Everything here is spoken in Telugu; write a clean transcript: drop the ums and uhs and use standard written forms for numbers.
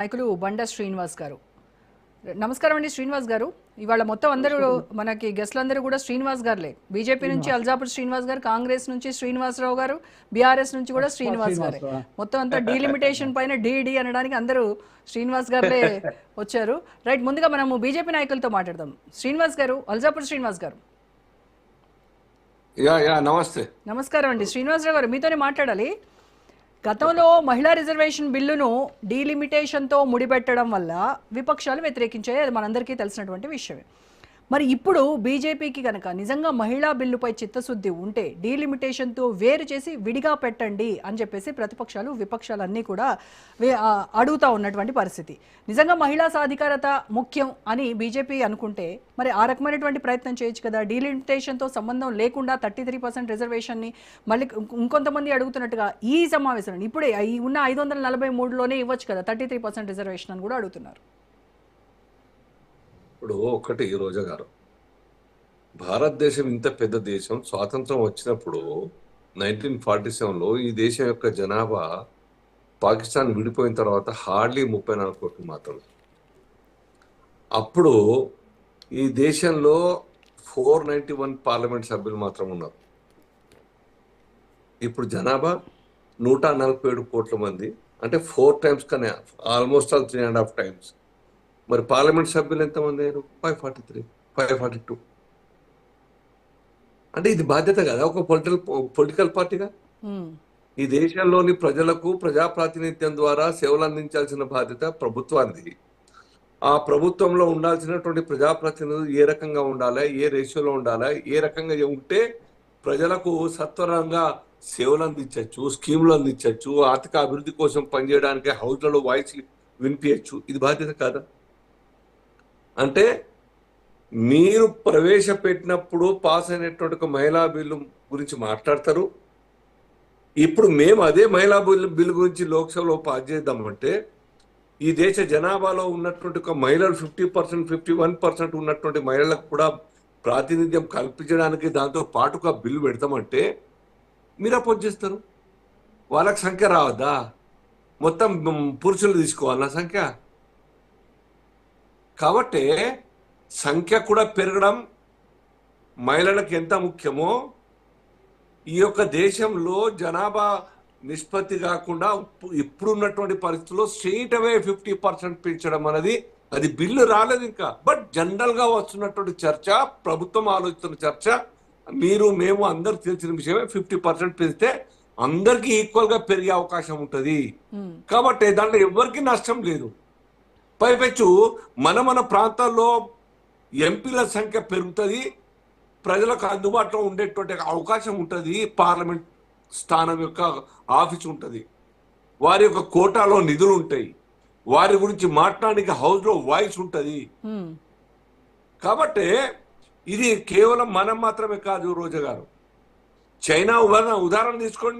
నాయకులు బండ శ్రీనివాస్ గారు. నమస్కారం అండి శ్రీనివాస్ గారు. ఇవాళ మొత్తం అందరూ మనకి గెస్ట్లందరూ కూడా శ్రీనివాస్ గారులే. బీజేపీ నుంచి అల్జాపూర్ శ్రీనివాస్ గారు, కాంగ్రెస్ నుంచి శ్రీనివాసరావు గారు, బీఆర్ఎస్ నుంచి కూడా శ్రీనివాస్ గారే. మొత్తం అంతా డీలిమిటేషన్ పైన డీ అనడానికి అందరూ శ్రీనివాస్ గారులే వచ్చారు. రైట్, ముందుగా మనము బీజేపీ నాయకులతో మాట్లాడదాం. శ్రీనివాస్ గారు, అల్జాపూర్ శ్రీనివాస్ గారు. నమస్తే. నమస్కారం అండి శ్రీనివాసరావు గారు, మీతోనే మాట్లాడాలి. గతంలో మహిళా రిజర్వేషన్ బిల్లును డీలిమిటేషన్తో ముడిపెట్టడం వల్ల విపక్షాలు వ్యతిరేకించాయి, అది మనందరికీ తెలిసినటువంటి విషయమే. మరి ఇప్పుడు బీజేపీకి కనుక నిజంగా మహిళా బిల్లుపై చిత్తశుద్ధి ఉంటే డీలిమిటేషన్తో వేరు చేసి విడిగా పెట్టండి అని చెప్పేసి ప్రతిపక్షాలు విపక్షాలన్నీ కూడా అడుగుతూ ఉన్నటువంటి పరిస్థితి. నిజంగా మహిళా సాధికారత ముఖ్యం అని బీజేపీ అనుకుంటే మరి ఆ రకమైనటువంటి ప్రయత్నం చేయొచ్చు కదా. డీలిమిటేషన్తో సంబంధం లేకుండా 33% రిజర్వేషన్ని మళ్ళీ ఇంకొంతమంది అడుగుతున్నట్టుగా ఈ సమావేశంలో ఇప్పుడే ఉన్న 543లోనే ఇవ్వచ్చు కదా 33% రిజర్వేషన్ అని కూడా అడుగుతున్నారు. ఇప్పుడు ఒకటి రోజా గారు, భారతదేశం ఇంత పెద్ద దేశం స్వాతంత్రం వచ్చినప్పుడు 1947లో ఈ దేశం యొక్క జనాభా పాకిస్తాన్ విడిపోయిన తర్వాత హార్డ్లీ 34 కోట్లు మాత్రమే. అప్పుడు ఈ దేశంలో 491 పార్లమెంట్ సభ్యులు మాత్రం ఉన్నారు. ఇప్పుడు జనాభా 147 కోట్ల మంది, అంటే 4 times కన్నా ఆల్మోస్ట్ ఆల్ 3.5 times. మరి పార్లమెంట్ సభ్యులు ఎంతమంది అయ్యారు? 543, 542. అంటే ఇది బాధ్యత కదా ఒక పొలిటికల్ పార్టీగా. ఈ దేశంలోని ప్రజలకు ప్రజాప్రాతినిధ్యం ద్వారా సేవలు అందించాల్సిన బాధ్యత ప్రభుత్వానికి. ఆ ప్రభుత్వంలో ఉండాల్సినటువంటి ప్రజాప్రతినిధులు ఏ రకంగా ఉండాలి, ఏ రేషియోలో ఉండాలి, ఏ రకంగా ఉంటే ప్రజలకు సత్వరంగా సేవలు అందించవచ్చు, స్కీములు అందించవచ్చు, ఆర్థిక అభివృద్ధి కోసం పనిచేయడానికి హౌస్లలో వాయిస్ వినిపించచ్చు. ఇది బాధ్యత కాదా? అంటే మీరు ప్రవేశపెట్టినప్పుడు పాస్ అయినటువంటి ఒక మహిళా బిల్లు గురించి మాట్లాడతారు. ఇప్పుడు మేము అదే మహిళా బిల్లు గురించి లోక్సభలో పాస్ చేద్దామంటే ఈ దేశ జనాభాలో ఉన్నటువంటి ఒక మహిళలు 50%, 51% ఉన్నటువంటి మహిళలకు కూడా ప్రాతినిధ్యం కల్పించడానికి దాంతో పాటుగా బిల్లు పెడతామంటే మీరు అపోజ్ చేస్తారు. వాళ్ళకి సంఖ్య రావద్దా? మొత్తం పురుషులు తీసుకోవాలన్నా సంఖ్య? కాబట్టి సంఖ్య కూడా పెరగడం మహిళలకు ఎంత ముఖ్యమో ఈ యొక్క దేశంలో జనాభా నిష్పత్తి కాకుండా ఇప్పుడున్నటువంటి పరిస్థితుల్లో స్ట్రెయిట్ అవే 50% పెంచడం అనేది అది బిల్లు రాలేదు ఇంకా. బట్ జనరల్ గా వస్తున్నటువంటి చర్చ, ప్రభుత్వం ఆలోచిస్తున్న చర్చ, మీరు మేము అందరు తెలిసిన విషయమే. 50% పెంచితే అందరికీ ఈక్వల్ గా పెరిగే అవకాశం ఉంటుంది. కాబట్టి దాంట్లో ఎవరికి నష్టం లేదు. పైపెచ్చు మన ప్రాంతాల్లో ఎంపీల సంఖ్య పెరుగుతుంది, ప్రజలకు అందుబాటులో ఉండేటువంటి అవకాశం ఉంటుంది, పార్లమెంట్ స్థానం యొక్క ఆఫీస్ ఉంటుంది, వారి యొక్క కోటాలో నిధులు ఉంటాయి, వారి గురించి మాట్లాడడానికి హౌస్లో వాయిస్ ఉంటుంది. కాబట్టి ఇది కేవలం మనం మాత్రమే కాదు రోజా గారు. చైనా ఉదాహరణ తీసుకోండి.